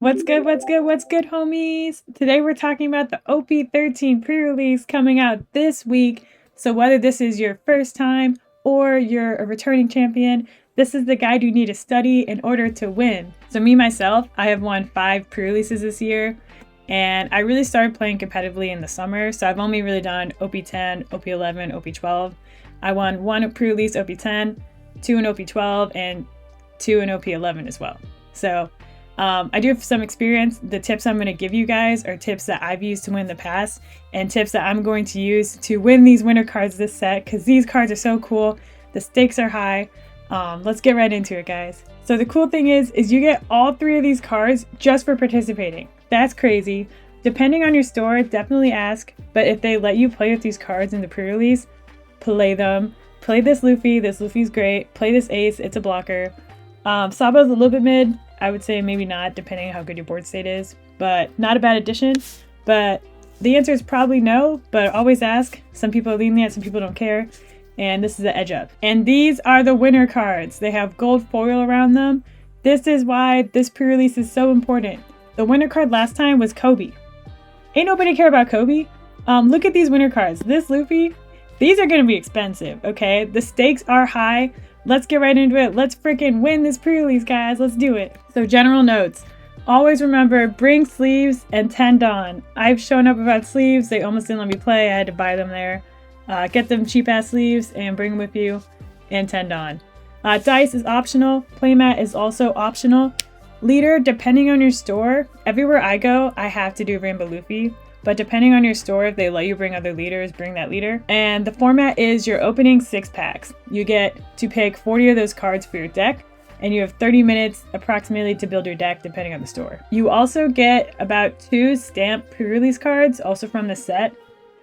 What's good, homies? Today we're talking about the OP13 pre-release coming out this week. So whether this is your first time or you're a returning champion, this is the guide you need to study in order to win. So me, myself, I have won 5 pre-releases this year, and I really started playing competitively in the summer, so I've only really done OP10, OP11, OP12. I won 1 pre-release OP10, 2 in OP12, and 2 in OP11 as well. So I do have some experience. The tips I'm going to give you guys are tips that I've used to win in the past and tips that I'm going to use to win these winner cards this set because these cards are so cool. The stakes are high. Let's get right into it, guys. So the cool thing is you get all 3 of these cards just for participating. That's crazy. Depending on your store, definitely ask, but if they let you play with these cards in the pre-release, play them. Play this Luffy. This Luffy's great. Play this Ace. It's a blocker. Sabo's a little bit mid. I would say maybe not, depending on how good your board state is, but not a bad addition. But the answer is probably no, but always ask. Some people are lenient, some people don't care, and this is the edge up. And these are the winner cards. They have gold foil around them. This is why this pre-release is so important. The winner card last time was Kobe. Ain't nobody care about Kobe. Look at these winner cards. This Luffy, these are gonna be expensive, okay? The stakes are high. Let's get right into it. Let's freaking win this pre-release, guys. Let's do it. So general notes. Always remember, bring sleeves and tend on. I've shown up without sleeves. They almost didn't let me play. I had to buy them there. Get them cheap-ass sleeves and bring them with you and tend on. Dice is optional. Playmat is also optional. Leader, depending on your store, everywhere I go, I have to do Rainbow Luffy. But depending on your store, if they let you bring other leaders, bring that leader. And the format is your opening 6 packs. You get to pick 40 of those cards for your deck, and you have 30 minutes approximately to build your deck depending on the store. You also get about 2 stamped pre-release cards, also from the set.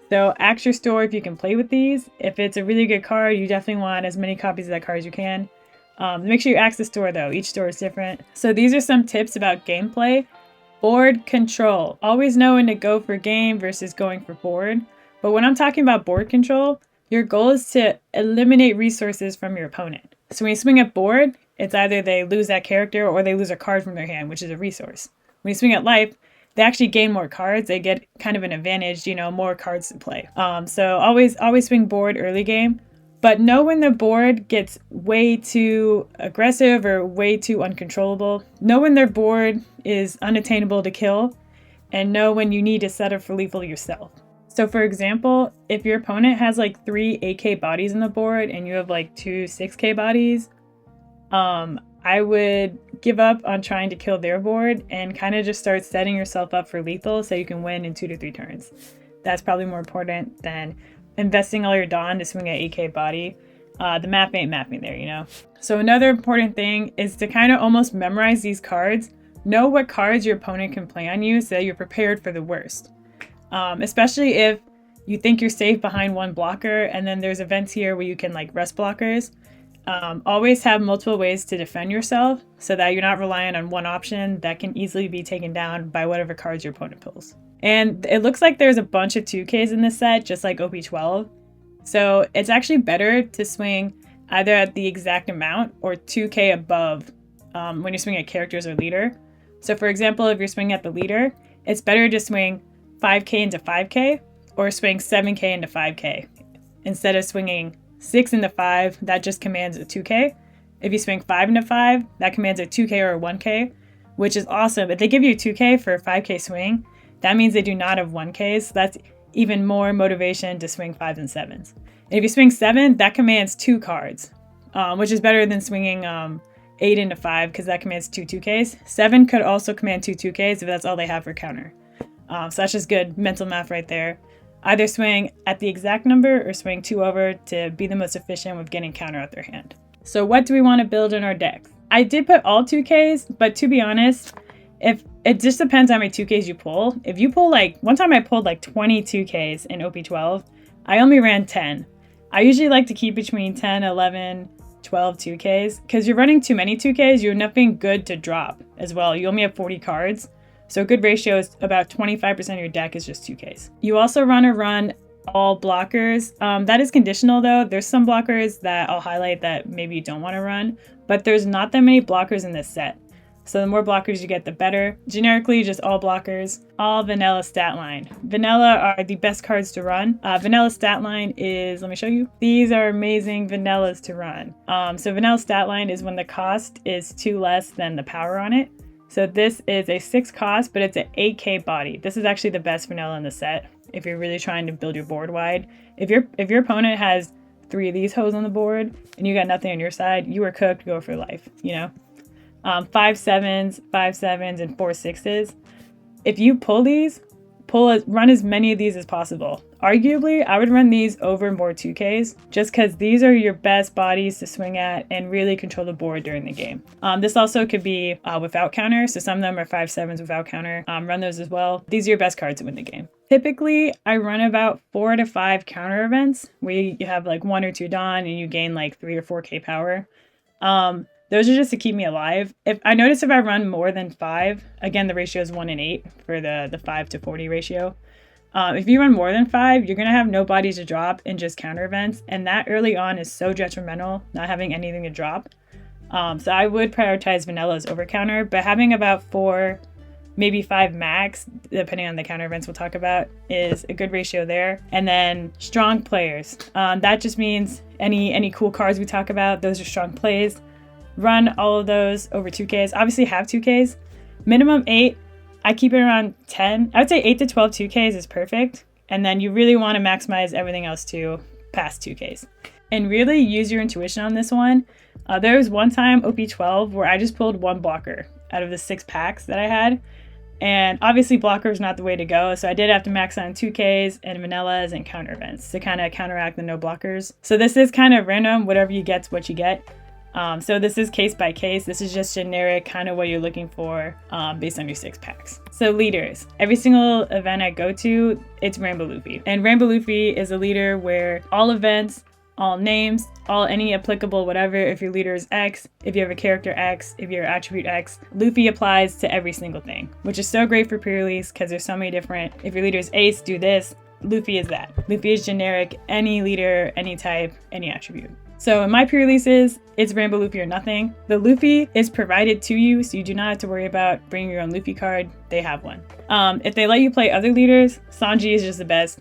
So ask your store if you can play with these. If it's a really good card, you definitely want as many copies of that card as you can. Make sure you ask the store though, each store is different. So these are some tips about gameplay. Board control. Always know when to go for game versus going for board. But when I'm talking about board control, your goal is to eliminate resources from your opponent. So when you swing at board, it's either they lose that character or they lose a card from their hand, which is a resource. When you swing at life, they actually gain more cards. They get kind of an advantage, more cards to play. So always swing board early game. But know when the board gets way too aggressive or way too uncontrollable. Know when their board is unattainable to kill, and know when you need to set up for lethal yourself. So for example, if your opponent has like 3 8k bodies in the board and you have like 2 6k bodies, I would give up on trying to kill their board and kind of just start setting yourself up for lethal so you can win in 2 to 3 turns. That's probably more important than investing all your Dawn to swing at 8k body. The map ain't mapping there, So another important thing is to kind of almost memorize these cards. Know what cards your opponent can play on you so that you're prepared for the worst. Especially if you think you're safe behind one blocker and then there's events here where you can like rest blockers. Always have multiple ways to defend yourself so that you're not relying on one option that can easily be taken down by whatever cards your opponent pulls. And it looks like there's a bunch of 2Ks in this set, just like OP12. So it's actually better to swing either at the exact amount or 2K above when you're swinging at characters or leader. So for example, if you're swinging at the leader, it's better to swing 5K into 5K or swing 7K into 5K. Instead of swinging 6 into 5, that just commands a 2K. If you swing 5 into 5, that commands a 2K or a 1K, which is awesome. If they give you a 2K for a 5K swing, that means they do not have 1Ks. So that's even more motivation to swing 5s and 7s. And if you swing 7, that commands 2 cards, which is better than swinging 8 into 5 because that commands 2 2Ks. 7 could also command 2 2Ks if that's all they have for counter. So that's just good mental math right there. Either swing at the exact number or swing 2 over to be the most efficient with getting counter out their hand. So what do we want to build in our decks? I did put all 2Ks, but to be honest, if it just depends how many 2Ks you pull. If you pull one time I pulled like 20 2Ks in OP12, I only ran 10. I usually like to keep between 10, 11, 12 2Ks because you're running too many 2Ks, you have nothing good to drop as well. You only have 40 cards. So a good ratio is about 25% of your deck is just 2Ks. You also run all blockers. That is conditional though. There's some blockers that I'll highlight that maybe you don't want to run, but there's not that many blockers in this set. So the more blockers you get, the better. Generically, just all blockers. All vanilla stat line. Vanilla are the best cards to run. Vanilla stat line is, let me show you. These are amazing vanillas to run. So vanilla stat line is when the cost is 2 less than the power on it. So this is a 6 cost, but it's an 8k body. This is actually the best vanilla in the set if you're really trying to build your board wide. If your opponent has 3 of these hoes on the board and you got nothing on your side, you are cooked, go for life, you know? 5 7s, 5 7s, and 4 6s. If you pull these, run as many of these as possible. Arguably, I would run these over more 2Ks just because these are your best bodies to swing at and really control the board during the game. This also could be without counter, so some of them are 5 7s without counter. Run those as well. These are your best cards to win the game. Typically, I run about 4 to 5 counter events where you have like 1 or 2 Dawn and you gain like 3 or 4k power. Those are just to keep me alive. If I run more than 5, again, the ratio is 1 in 8 for the 5 to 40 ratio. If you run more than 5, you're going to have no bodies to drop and just counter events. And that early on is so detrimental, not having anything to drop. So I would prioritize vanillas over counter, but having about 4, maybe 5 max, depending on the counter events we'll talk about, is a good ratio there. And then strong players. That just means any cool cards we talk about, those are strong plays. Run all of those over 2Ks. Obviously have 2Ks. Minimum 8. I keep it around 10. I would say 8 to 12 2Ks is perfect. And then you really want to maximize everything else too past 2Ks. And really use your intuition on this one. There was one time, OP12, where I just pulled 1 blocker out of the 6 packs that I had. And obviously blocker is not the way to go. So I did have to max on 2Ks and vanillas and counter events to kind of counteract the no blockers. So this is kind of random. Whatever you get's what you get. So this is case by case. This is just generic, kind of what you're looking for based on your 6 packs. So leaders. Every single event I go to, it's Rainbow Luffy. And Rainbow Luffy is a leader where all events, all names, any applicable whatever, if your leader is X, if you have a character X, if you're attribute X, Luffy applies to every single thing, which is so great for pre-release because there's so many different, if your leader is Ace, do this, Luffy is that. Luffy is generic, any leader, any type, any attribute. So in my pre-releases, it's Rainbow Luffy or nothing. The Luffy is provided to you, so you do not have to worry about bringing your own Luffy card. They have one. If they let you play other leaders, Sanji is just the best.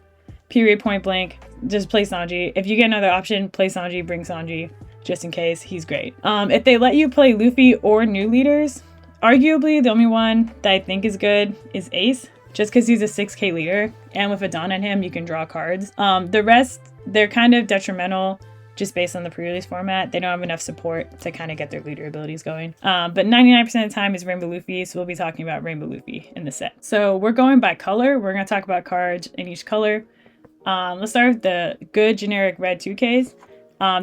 Period, point blank. Just play Sanji. If you get another option, play Sanji, bring Sanji, just in case. He's great. If they let you play Luffy or new leaders, arguably the only one that I think is good is Ace, just because he's a 6k leader, and with a Dawn on him, you can draw cards. The rest, they're kind of detrimental just based on the pre-release format. They don't have enough support to kind of get their leader abilities going. But 99% of the time is Rainbow Luffy, so we'll be talking about Rainbow Luffy in the set. So we're going by color. We're going to talk about cards in each color. Let's start with the good generic red 2Ks.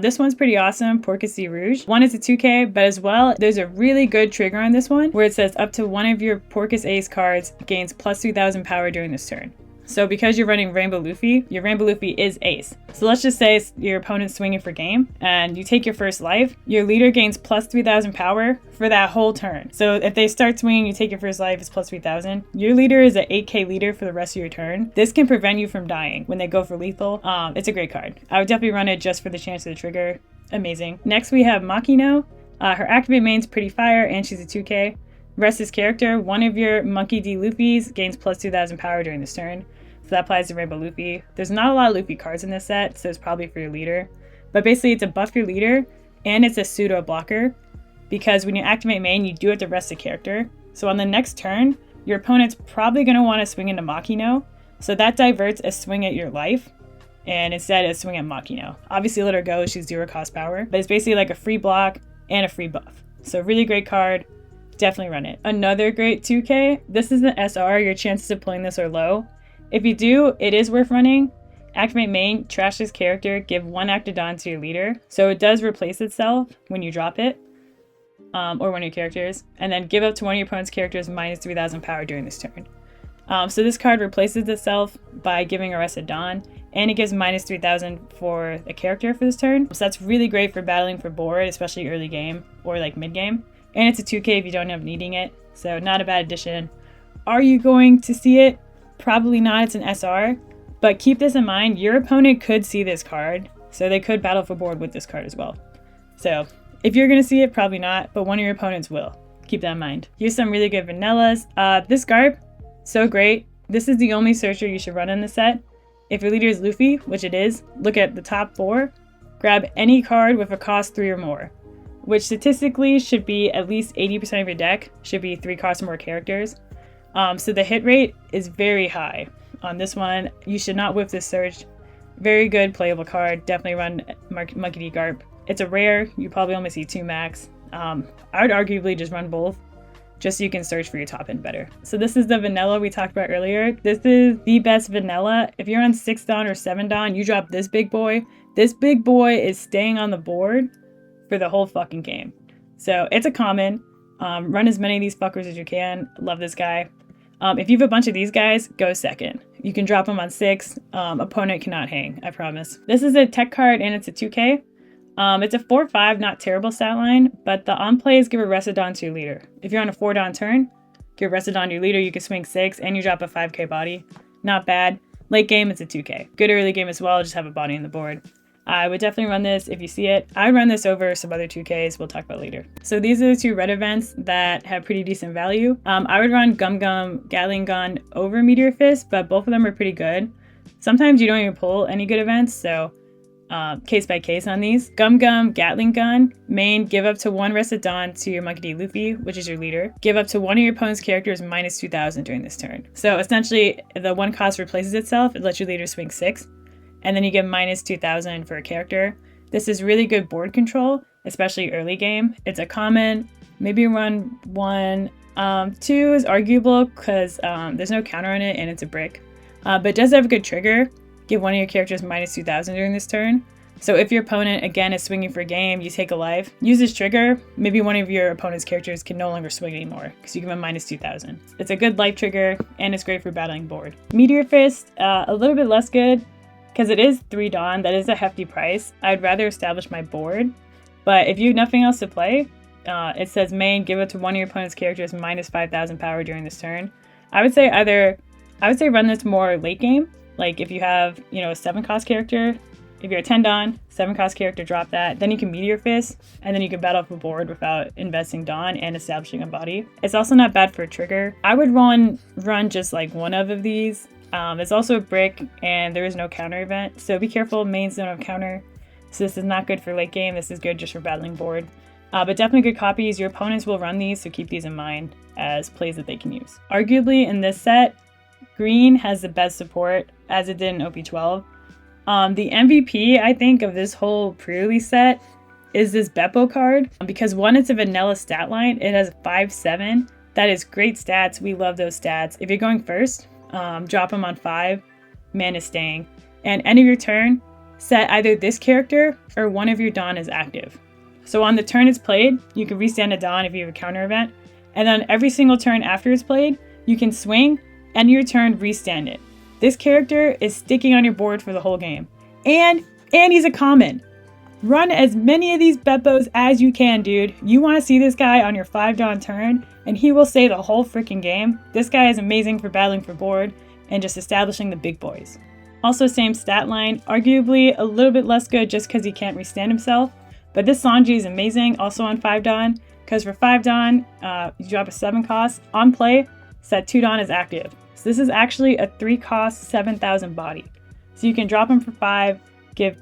This one's pretty awesome, Porpoise Rouge. One is a 2K, but as well, there's a really good trigger on this one where it says up to one of your Porpoise Ace cards gains plus 3,000 power during this turn. So because you're running Rainbow Luffy, your Rainbow Luffy is Ace. So let's just say your opponent's swinging for game and you take your first life, your leader gains plus 3,000 power for that whole turn. So if they start swinging, you take your first life, it's plus 3,000. Your leader is an 8k leader for the rest of your turn. This can prevent you from dying when they go for lethal. It's a great card. I would definitely run it just for the chance of the trigger. Amazing. Next we have Makino. Her activate main's pretty fire and she's a 2k. Rest is character. One of your Monkey D Luffys gains plus 2,000 power during this turn. So that applies to Rainbow Luffy. There's not a lot of Luffy cards in this set, so it's probably for your leader. But basically it's a buff your leader, and it's a pseudo blocker. Because when you activate main, you do have to rest a character. So on the next turn, your opponent's probably going to want to swing into Makino. So that diverts a swing at your life, and instead a swing at Makino. Obviously let her go, she's 0 cost power. But it's basically like a free block and a free buff. So really great card. Definitely run it. Another great 2K. This is an SR. Your chances of pulling this are low. If you do, it is worth running. Activate main, trash this character, give 1 active Dawn to your leader. So it does replace itself when you drop it, or one of your characters. And then give up to one of your opponent's characters minus 3,000 power during this turn. So this card replaces itself by giving Arrested Dawn, and it gives minus 3,000 for a character for this turn. So that's really great for battling for board, especially early game or like mid game. And it's a 2K if you don't end up needing it, so not a bad addition. Are you going to see it? Probably not, it's an SR, but keep this in mind, your opponent could see this card, so they could battle for board with this card as well. So if you're going to see it, probably not, but one of your opponents will. keep that in mind. Here's some really good vanillas. This Garp, so great. This is the only searcher you should run in the set. If your leader is Luffy, which it is, look at the top 4. Grab any card with a cost 3 or more, which statistically should be at least 80% of your deck should be 3 cost or more characters. So the hit rate is very high on this one. You should not whiff this search. Very good playable card. Definitely run Monkey D. Garp. It's a rare. You probably only see 2 max. I would arguably just run both, just so you can search for your top end better. So this is the vanilla we talked about earlier. This is the best vanilla. If you're on 6 Dawn or 7 Dawn, you drop this big boy. This big boy is staying on the board for the whole fucking game. So it's a common. Run as many of these fuckers as you can. Love this guy. If you have a bunch of these guys, go second. You can drop them on 6. Opponent cannot hang, I promise. This is a tech card and it's a 2K. It's a 4/5, not terrible stat line, but the on plays give a Resodon to your leader. If you're on a 4 Dawn turn, give Resodon to your leader, you can swing 6 and you drop a 5K body. Not bad. Late game, it's a 2K. Good early game as well, just have a body on the board. I would definitely run this if you see it. I would run this over some other 2Ks we'll talk about later. So these are the 2 red events that have pretty decent value. I would run Gum Gum Gatling Gun over Meteor Fist, but both of them are pretty good. Sometimes you don't even pull any good events, so case by case on these. Gum Gum Gatling Gun, main, give up to 1 Resodon to your Monkey D. Luffy, which is your leader. Give up to one of your opponent's characters minus 2,000 during this turn. So essentially, the 1 cost replaces itself. It lets your leader swing 6. And then you get minus 2,000 for a character. This is really good board control, especially early game. It's a common, maybe run 1. 2 is arguable because there's no counter on it and it's a brick. But it does have a good trigger. Give one of your characters minus 2,000 during this turn. So if your opponent, again, is swinging for a game, you take a life. Use this trigger, maybe one of your opponent's characters can no longer swing anymore because you give them minus 2,000. It's a good life trigger and it's great for battling board. Meteor Fist, a little bit less good, because it is 3 Dawn, that is a hefty price. I'd rather establish my board, but if you have nothing else to play, it says main, give it to one of your opponent's characters minus 5,000 power during this turn. I would say run this more late game. Like if you have, a 7 cost character, if you're a 10 Dawn, 7 cost character, drop that. Then you can Meteor Fist, and then you can battle up a board without investing Dawn and establishing a body. It's also not bad for a trigger. I would run just like one of these. It's also a brick and there is no counter event, so be careful, mains don't have counter. So this is not good for late game, this is good just for battling board. But definitely good copies. Your opponents will run these, so keep these in mind as plays that they can use. Arguably in this set, green has the best support as it did in OP12. The MVP, I think, of this whole pre-release set is this Beppo card, because 1, it's a vanilla stat line. It has 5/7. That is great stats. We love those stats. If you're going first, drop them on 5, man is staying. And end of your turn, set either this character or one of your Dawn as active. So on the turn it's played, you can restand a Dawn if you have a counter event. And then every single turn after it's played, you can swing, end of your turn, restand it. This character is sticking on your board for the whole game. And he's a common. Run as many of these Beppos as you can, dude. You want to see this guy on your 5 Dawn turn, and he will stay the whole freaking game. This guy is amazing for battling for board and just establishing the big boys. Also same stat line, arguably a little bit less good just because he can't restand himself. But this Sanji is amazing, also on 5 Dawn, because for 5 Dawn, you drop a 7 cost. On play, set 2 Dawn as active. So this is actually a 3 cost, 7,000 body. So you can drop him for 5, give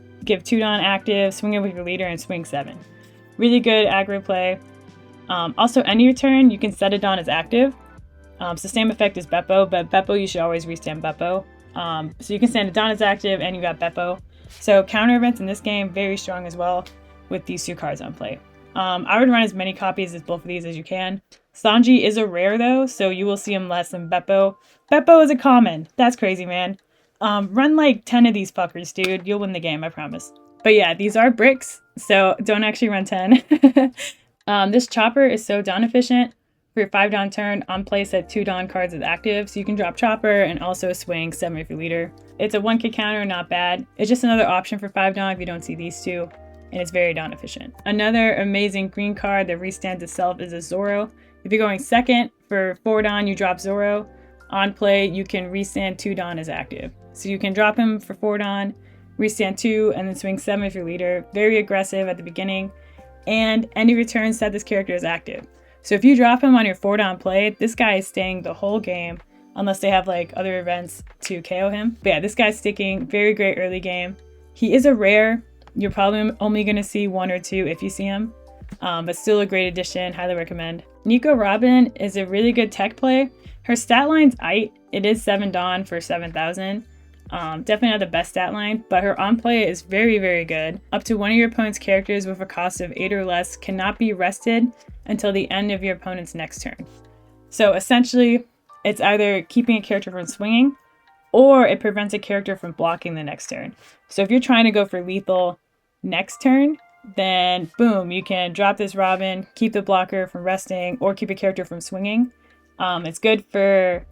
2 Dawn active, swing it with your leader, and swing 7. Really good aggro play. Also, end of your turn, you can set a Dawn as active. So same effect as Beppo, but Beppo, you should always restand Beppo. So you can stand a Dawn as active, and you got Beppo. So counter events in this game, very strong as well with these 2 cards on play. I would run as many copies as both of these as you can. Sanji is a rare though, so you will see him less than Beppo. Beppo is a common. That's crazy, man. Run like 10 of these fuckers, dude. You'll win the game, I promise. But yeah, these are bricks, so don't actually run 10. This Chopper is so Dawn efficient. For your 5 Dawn turn, on play set 2 Dawn cards as active, so you can drop Chopper and also swing 7 if your leader. It's a 1K counter, not bad. It's just another option for 5 Dawn if you don't see these 2, and it's very Dawn efficient. Another amazing green card that restands itself is a Zoro. If you're going second, for 4 Dawn, you drop Zoro. On play, you can restand 2 Dawn as active. So you can drop him for 4 Dawn, restand 2, and then swing 7 if your leader. Very aggressive at the beginning. And end of your turn, set this character as active. So if you drop him on your 4-down play, this guy is staying the whole game unless they have like other events to KO him. But yeah, this guy's sticking. Very great early game. He is a rare. You're probably only going to see 1 or 2 if you see him. But still a great addition. Highly recommend. Nico Robin is a really good tech play. Her stat line's aight. It is 7 Dawn for 7,000. Definitely not the best stat line, but her on play is very, very good. Up to one of your opponent's characters with a cost of 8 or less cannot be rested until the end of your opponent's next turn. So essentially, it's either keeping a character from swinging, or it prevents a character from blocking the next turn. So if you're trying to go for lethal next turn, then boom, you can drop this Robin, keep the blocker from resting, or keep a character from swinging. It's good for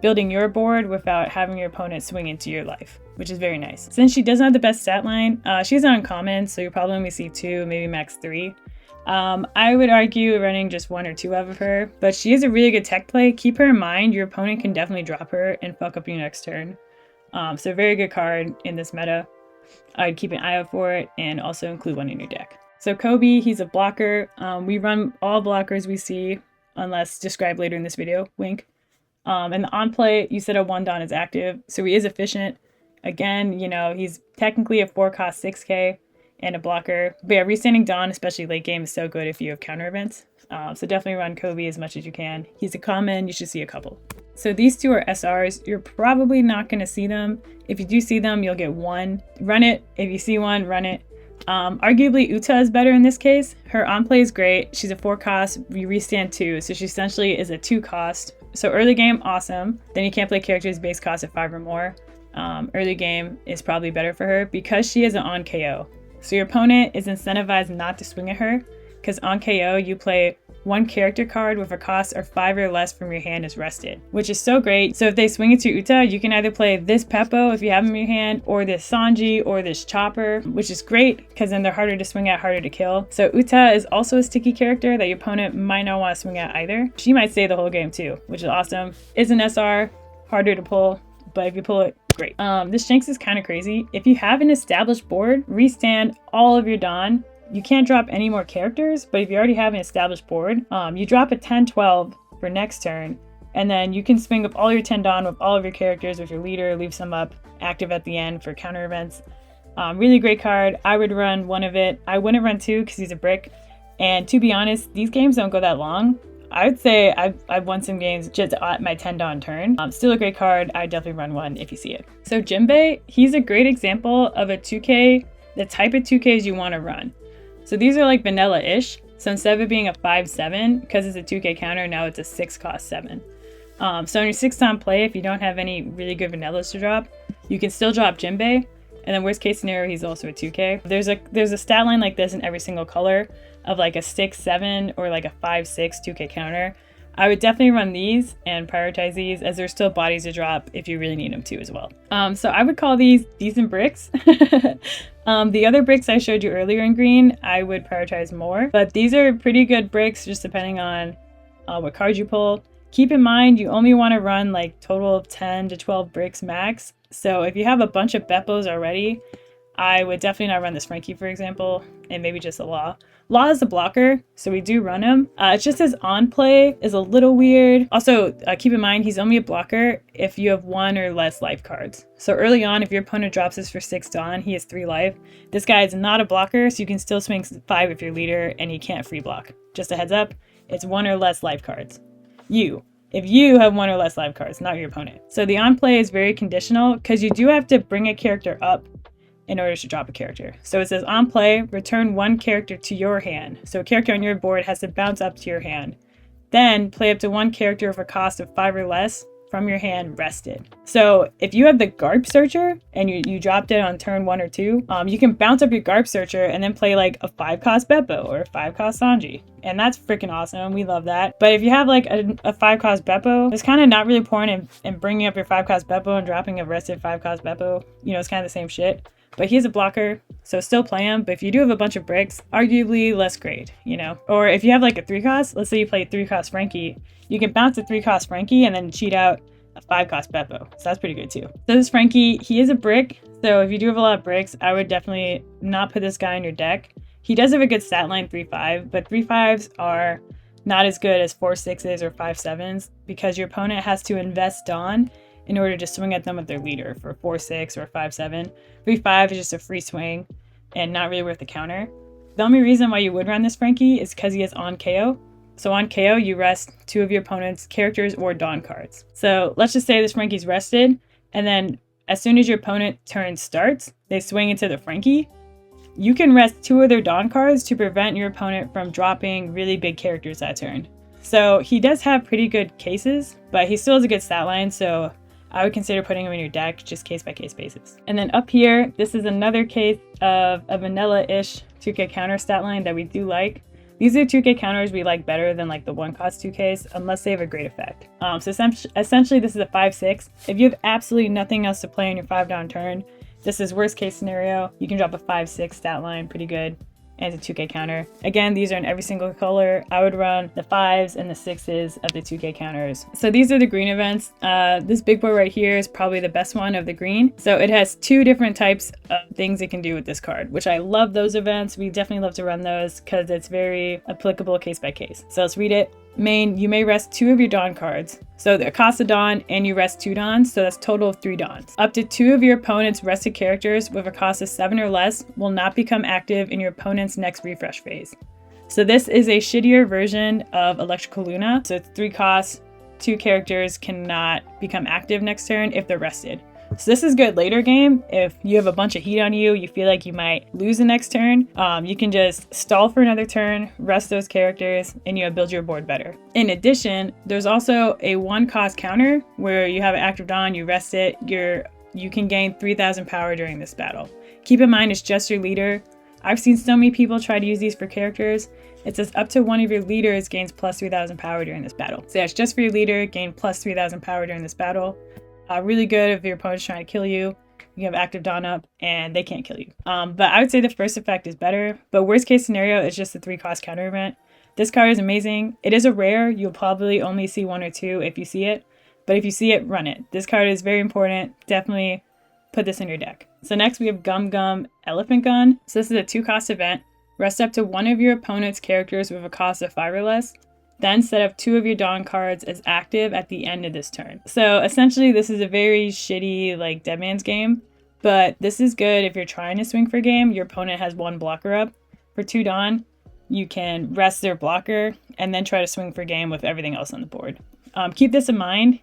building your board without having your opponent swing into your life, which is very nice. Since she doesn't have the best stat line, she's uncommon, so you'll probably only see 2, maybe max 3. I would argue running just 1 or 2 of her, but she is a really good tech play. Keep her in mind. Your opponent can definitely drop her and fuck up your next turn. So very good card in this meta. I'd keep an eye out for it and also include one in your deck. So Kobe, he's a blocker. We run all blockers we see, unless described later in this video, wink. And the on play, you said a 1 Dawn is active, so he is efficient. Again, you know, he's technically a 4 cost 6k and a blocker. But yeah, restanding Dawn, especially late game, is so good if you have counter events. So definitely run Kobe as much as you can. He's a common, you should see a couple. So these 2 are SRs. You're probably not going to see them. If you do see them, you'll get 1. Run it. If you see 1, run it. Arguably Uta is better in this case. Her on play is great. She's a 4 cost, you restand 2, so she essentially is a 2 cost. So early game, awesome. Then you can't play characters base cost at 5 or more. Early game is probably better for her because she is an on KO. So your opponent is incentivized not to swing at her, because on KO you play 1 character card with a cost of 5 or less from your hand is rested, which is so great. So if they swing into Uta, you can either play this Peppo if you have him in your hand, or this Sanji, or this Chopper, which is great because then they're harder to swing at, harder to kill. So Uta is also a sticky character that your opponent might not want to swing at either. She might stay the whole game too, which is awesome. Is an SR, harder to pull, but if you pull it, great. This Shanks is kind of crazy. If you have an established board, restand all of your Dawn. You can't drop any more characters, but if you already have an established board, you drop a 10-12 for next turn, and then you can swing up all your 10 Dawn with all of your characters with your leader, leave some up active at the end for counter events. Really great card. I would run 1 of it. I wouldn't run 2 because he's a brick, and to be honest, these games don't go that long. I would say I've won some games just at my 10 Dawn turn. Still a great card. I'd definitely run 1 if you see it. So Jinbei, he's a great example of a 2K, the type of 2Ks you want to run. So these are like vanilla-ish. So instead of it being a 5/7, because it's a 2K counter, now it's a 6 cost 7. So on your 6-time play, if you don't have any really good vanillas to drop, you can still drop Jinbei. And then worst case scenario, he's also a 2K. There's a stat line like this in every single color of like a 6/7 or like a 5/6 2K counter. I would definitely run these and prioritize these, as there's still bodies to drop if you really need them to as well. So I would call these decent bricks. The other bricks I showed you earlier in green, I would prioritize more, but these are pretty good bricks just depending on what cards you pull. Keep in mind, you only want to run like total of 10 to 12 bricks max. So if you have a bunch of Beppos already, I would definitely not run this Frankie, for example, and maybe just a Law. Law is a blocker, so we do run him. It just says on play is a little weird. Also, keep in mind, he's only a blocker if you have 1 or less life cards. So early on, if your opponent drops this for 6 Dawn, he has 3 life. This guy is not a blocker, so you can still swing 5 if you're leader, and he can't free block. Just a heads up, it's 1 or less life cards. If you have 1 or less life cards, not your opponent. So the on play is very conditional, because you do have to bring a character up in order to drop a character. So it says on play, return 1 character to your hand. So a character on your board has to bounce up to your hand. Then play up to 1 character with a cost of 5 or less from your hand rested. So if you have the Garp Searcher and you dropped it on turn 1 or 2, you can bounce up your Garp Searcher and then play like a 5 cost Beppo or a 5 cost Sanji. And that's freaking awesome. We love that. But if you have like a 5 cost Beppo, it's kind of not really point in bringing up your 5 cost Beppo and dropping a rested 5 cost Beppo. You know, it's kind of the same shit. But he's a blocker, so still play him. But if you do have a bunch of bricks, arguably less great, you know? Or if you have like a 3 cost, let's say you play 3 cost Frankie, you can bounce a 3 cost Frankie and then cheat out a 5 cost Beppo. So that's pretty good too. So this Frankie, he is a brick. So if you do have a lot of bricks, I would definitely not put this guy in your deck. He does have a good stat line, 3/5, but 3/5s are not as good as 4/6s or 5/7s because your opponent has to invest Dawn in order to swing at them with their leader for 4/6 or 5/7. 3/5 is just a free swing and not really worth the counter. The only reason why you would run this Frankie is because he is on KO. So on KO, you rest 2 of your opponent's characters or Dawn cards. So let's just say this Frankie's rested, and then as soon as your opponent turn starts, they swing into the Frankie. You can rest 2 of their Dawn cards to prevent your opponent from dropping really big characters that turn. So he does have pretty good cases, but he still has a good stat line, so I would consider putting him in your deck just case by case basis. And then up here, this is another case of a vanilla-ish 2k counter stat line that we do like. These are 2k counters we like better than like the 1-cost 2ks, unless they have a great effect. So essentially this is a 5/6. If you have absolutely nothing else to play on your 5-down turn, this is worst case scenario. You can drop a 5/6 stat line, pretty good, and it's a 2k counter. Again, these are in every single color. I would run the 5s and the 6s of the 2k counters. So these are the green events. This big boy right here is probably the best one of the green. So it has 2 different types of things it can do with this card, which I love those events. We definitely love to run those because it's very applicable case by case. So let's read it. Main, you may rest 2 of your Dawn cards. So the cost of Dawn, and you rest 2 Dawns, so that's a total of 3 Dawns. Up to 2 of your opponent's rested characters with a cost of 7 or less will not become active in your opponent's next refresh phase. So this is a shittier version of Electrical Luna. So it's 3 costs, 2 characters cannot become active next turn if they're rested. So this is good later game. If you have a bunch of heat on you, you feel like you might lose the next turn, you can just stall for another turn, rest those characters, and you'll build your board better. In addition, there's also a 1-cost counter where you have an active Dawn, you rest it, you can gain 3,000 power during this battle. Keep in mind, it's just your leader. I've seen so many people try to use these for characters. It says up to 1 of your leaders gains plus 3,000 power during this battle. So yeah, it's just for your leader, gain plus 3,000 power during this battle. Really good if your opponent's trying to kill you. You have active Dawn up and they can't kill you. But I would say the first effect is better. But worst case scenario is just the 3-cost counter event. This card is amazing. It is a rare. You'll probably only see 1 or 2 if you see it. But if you see it, run it. This card is very important. Definitely put this in your deck. So next we have Gum Gum Elephant Gun. So this is a 2-cost event. Rest up to 1 of your opponent's characters with a cost of 5 or less. Then set up 2 of your Dawn cards as active at the end of this turn. So essentially this is a very shitty like Dead Man's Game, but this is good if you're trying to swing for game. Your opponent has 1 blocker up. For 2 Dawn, you can rest their blocker and then try to swing for game with everything else on the board. Keep this in mind.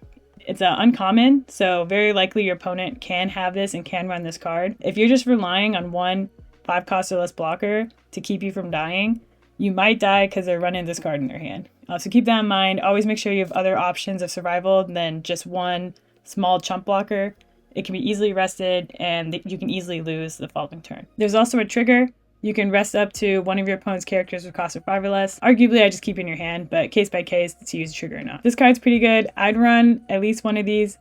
It's uncommon, so very likely your opponent can have this and can run this card. If you're just relying on 1 5-cost or less blocker to keep you from dying, you might die because they're running this card in their hand. So keep that in mind. Always make sure you have other options of survival than just 1 small chump blocker. It can be easily rested and you can easily lose the following turn. There's also a trigger. You can rest up to 1 of your opponent's characters with cost of 5 or less. Arguably, I just keep it in your hand, but case by case to use the trigger or not. This card's pretty good. I'd run at least 1 of these,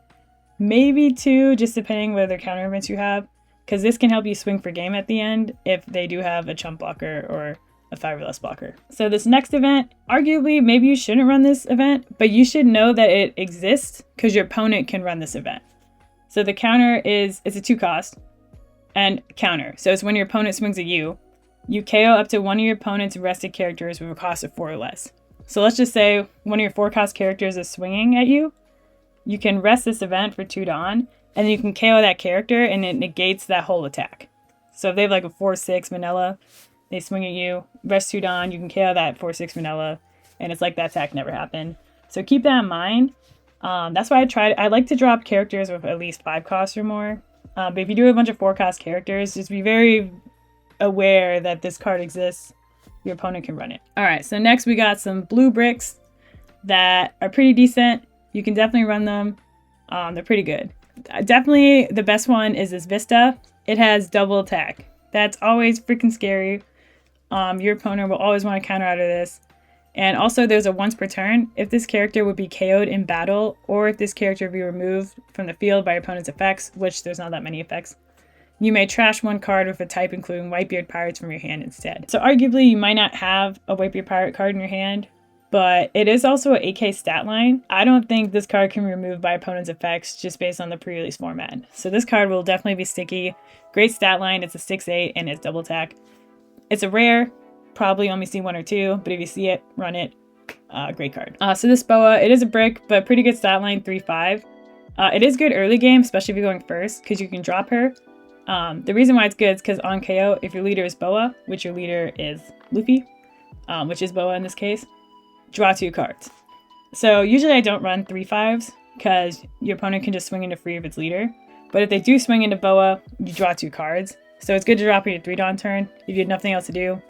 maybe 2, just depending what other counter events you have, because this can help you swing for game at the end if they do have a chump blocker or a 5 or less blocker. So this next event, arguably, maybe you shouldn't run this event, but you should know that it exists because your opponent can run this event. So the counter it's a 2-cost and counter. So it's when your opponent swings at you, you KO up to 1 of your opponent's rested characters with a cost of 4 or less. So let's just say 1 of your 4-cost characters is swinging at you. You can rest this event for 2 Dawn, and then you can KO that character and it negates that whole attack. So if they have like a 4/6 vanilla, they swing at you, rest 2 Dawn, you can KO that 4/6 vanilla, and it's like that attack never happened. So keep that in mind. That's why I like to drop characters with at least 5 costs or more. But if you do a bunch of 4-cost characters, just be very aware that this card exists. Your opponent can run it. All right, so next we got some blue bricks that are pretty decent. You can definitely run them. They're pretty good. Definitely the best one is this Vista. It has double attack. That's always freaking scary. Your opponent will always want to counter out of this. And also there's a once per turn. If this character would be KO'd in battle, or if this character would be removed from the field by your opponent's effects, which there's not that many effects, you may trash 1 card with a type including Whitebeard Pirates from your hand instead. So arguably you might not have a Whitebeard Pirate card in your hand, but it is also an AK stat line. I don't think this card can be removed by opponent's effects just based on the pre-release format. So this card will definitely be sticky. Great stat line. It's a 6/8 and it's double attack. It's a rare. Probably only see 1 or 2, but if you see it, run it. Great card. So this Boa, it is a brick, but pretty good stat line, 3-5. It is good early game, especially if you're going first, because you can drop her. The reason why it's good is because on KO, if your leader is Boa, which your leader is Luffy, which is Boa in this case, draw 2 cards. So usually I don't run 3-5s because your opponent can just swing into free of its leader. But if they do swing into Boa, you draw 2 cards. So it's good to drop on your 3-Dawn turn. If you have nothing else to do,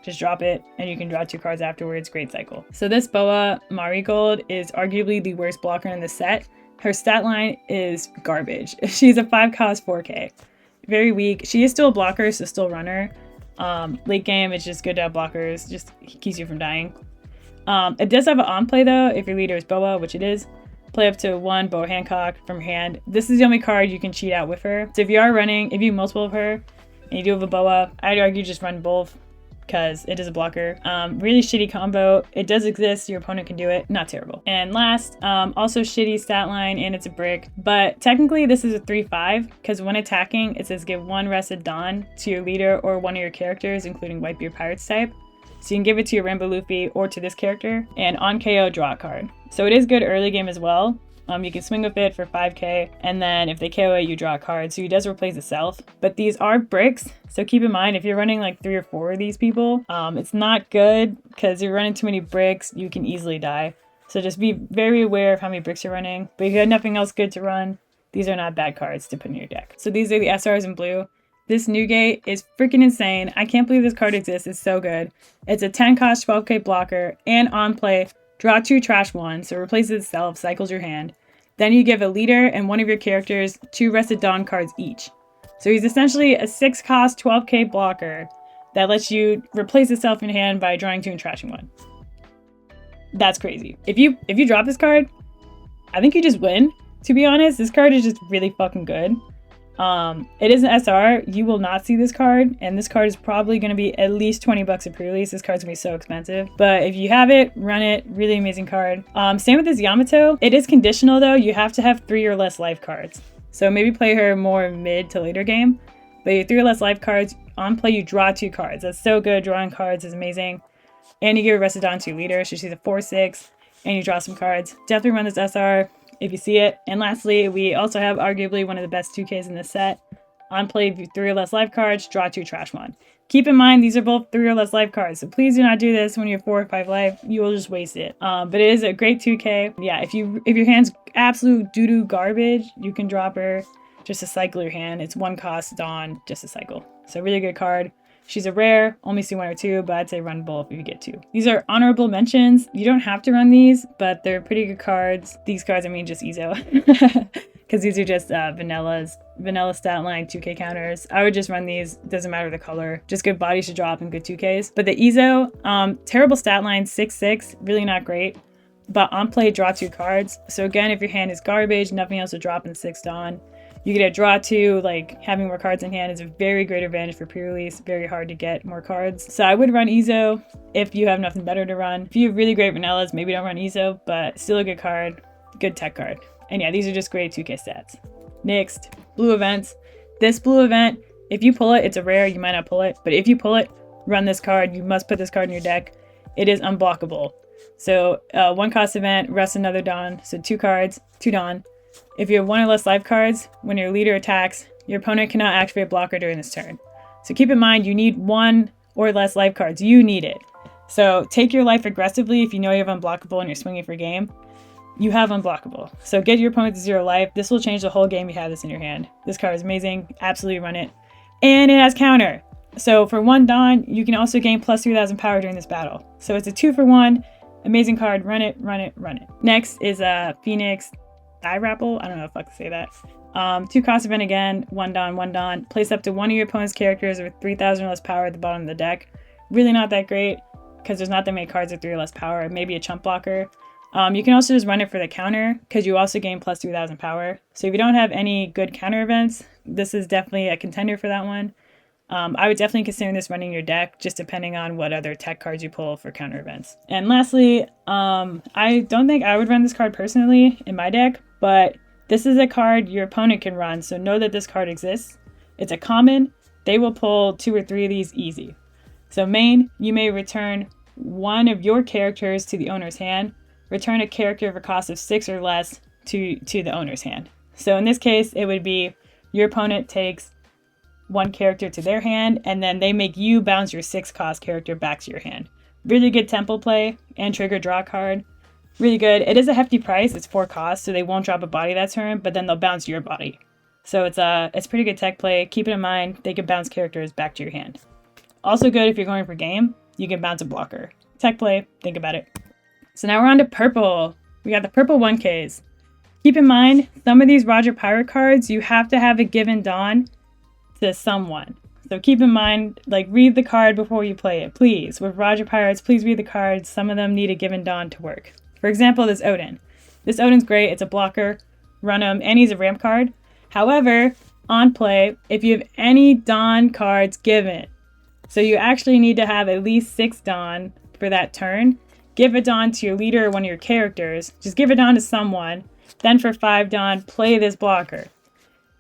just drop it and you can draw 2 cards afterwards. Great cycle. So this Boa Marigold is arguably the worst blocker in the set. Her stat line is garbage. She's a 5-cost 4K. Very weak. She is still a blocker, so still run her. Late game, it's just good to have blockers. Just keeps you from dying. It does have an on play though, if your leader is Boa, which it is. Play up to 1 Boa Hancock from hand. This is the only card you can cheat out with her. So if you have multiple of her, and you do have a Boa, I'd argue just run both, because it is a blocker. Really shitty combo. It does exist, your opponent can do it. Not terrible. And last, also shitty stat line, and it's a brick. But technically this is a 3-5, because when attacking, it says give 1 Rested Dawn to your leader or one of your characters, including Wipe Your Pirates type. So you can give it to your Rainbow Luffy or to this character, and on KO, draw a card. So it is good early game as well. You can swing with it for 5k, and then if they KO it, you draw a card. So he does replace itself. But these are bricks, so keep in mind if you're running like 3 or 4 of these people, it's not good because if you're running too many bricks, you can easily die. So just be very aware of how many bricks you're running. But if you have nothing else good to run, these are not bad cards to put in your deck. So these are the SRs in blue. This Newgate is freaking insane. I can't believe this card exists. It's so good. It's a 10-cost 12k blocker, and on play, draw 2 trash 1, so it replaces itself, cycles your hand. Then you give a leader and one of your characters 2 Rested Dawn cards each. So he's essentially a 6-cost 12k blocker that lets you replace itself in hand by drawing 2 and trashing 1. That's crazy. If you drop this card, I think you just win. To be honest, this card is just really fucking good. It is an SR. You will not see this card, and this card is probably going to be at least 20 bucks a pre-release. This card's gonna be so expensive, but if you have it, run it. Really amazing card. Same with this Yamato. It is conditional though. You have to have 3 or less life cards, so maybe play her more mid to later game. But your 3 or less life cards on play, you draw 2 cards. That's so good. Drawing cards is amazing, and you give Rested Dawn to your leader, so she's a 4/6, and you draw some cards. Definitely run this SR if you see it. And lastly, we also have arguably one of the best 2Ks in this set. On play, 3 or less life cards, draw 2, trash 1. Keep in mind, these are both 3 or less life cards, so please do not do this when you have 4 or 5 life. You will just waste it. But it is a great 2K. Yeah, if your hand's absolute doo-doo garbage, you can drop her just to cycle your hand. It's 1 cost Dawn, just a cycle. So really good card. She's a rare, only see 1 or 2, but I'd say run both if you get 2. These are honorable mentions. You don't have to run these, but they're pretty good cards. These cards, I mean just Ezo, because these are just vanilla stat line 2K counters. I would just run these, doesn't matter the color. Just good bodies to drop and good 2Ks. But the Ezo, terrible stat line, 6/6, really not great. But on play, draw 2 cards. So again, if your hand is garbage, nothing else to drop in 6 Dawn, you get a draw 2, like having more cards in hand is a very great advantage for pre-release. Very hard to get more cards. So I would run Ezo if you have nothing better to run. If you have really great vanillas, maybe don't run Ezo, but still a good card, good tech card. And yeah, these are just great 2K stats. Next, blue events. This blue event, if you pull it, it's a rare, you might not pull it, but if you pull it, run this card. You must put this card in your deck. It is unblockable. So 1 cost event, rest another Dawn, so 2 cards, 2 Dawn. If you have 1 or less life cards, when your leader attacks, your opponent cannot activate a blocker during this turn. So keep in mind, you need 1 or less life cards. You need it. So take your life aggressively if you know you have unblockable and you're swinging for game. You have unblockable. So get your opponent to 0 life. This will change the whole game you have this in your hand. This card is amazing. Absolutely run it. And it has counter. So for 1 Dawn, you can also gain plus 3,000 power during this battle. So it's a 2 for 1. Amazing card. Run it, run it, run it. Next is Phoenix Thigh Rapple. I don't know if I can say that. 2 cost event again. 1 Dawn, 1 Dawn. Place up to 1 of your opponent's characters with 3,000 or less power at the bottom of the deck. Really not that great because there's not that many cards with 3 or less power. Maybe a chump blocker. You can also just run it for the counter because you also gain plus 3,000 power. So if you don't have any good counter events, this is definitely a contender for that one. I would definitely consider this running your deck, just depending on what other tech cards you pull for counter events. And lastly, I don't think I would run this card personally in my deck, but this is a card your opponent can run, so know that this card exists. It's a common. They will pull 2 or 3 of these easy. So main, you may return one of your characters to the owner's hand. Return a character of a cost of 6 or less to the owner's hand. So in this case, it would be your opponent takes one character to their hand, and then they make you bounce your 6 cost character back to your hand. Really good tempo play and trigger draw card. Really good. It is a hefty price. It's 4 costs, so they won't drop a body that turn, but then they'll bounce your body. So it's pretty good tech play. Keep it in mind, they can bounce characters back to your hand. Also good if you're going for game, you can bounce a blocker. Tech play, think about it. So now we're on to purple. We got the purple 1Ks. Keep in mind, some of these Roger Pirate cards, you have to have a given Dawn to someone. So keep in mind, like, read the card before you play it, please. With Roger Pirates, please read the cards. Some of them need a given Dawn to work. For example, this Odin. This Odin's great. It's a blocker. Run him, and he's a ramp card. However, on play, if you have any Dawn cards given, so you actually need to have at least 6 Dawn for that turn, give a Dawn to your leader or one of your characters. Just give a Dawn to someone. Then for 5 Dawn, play this blocker.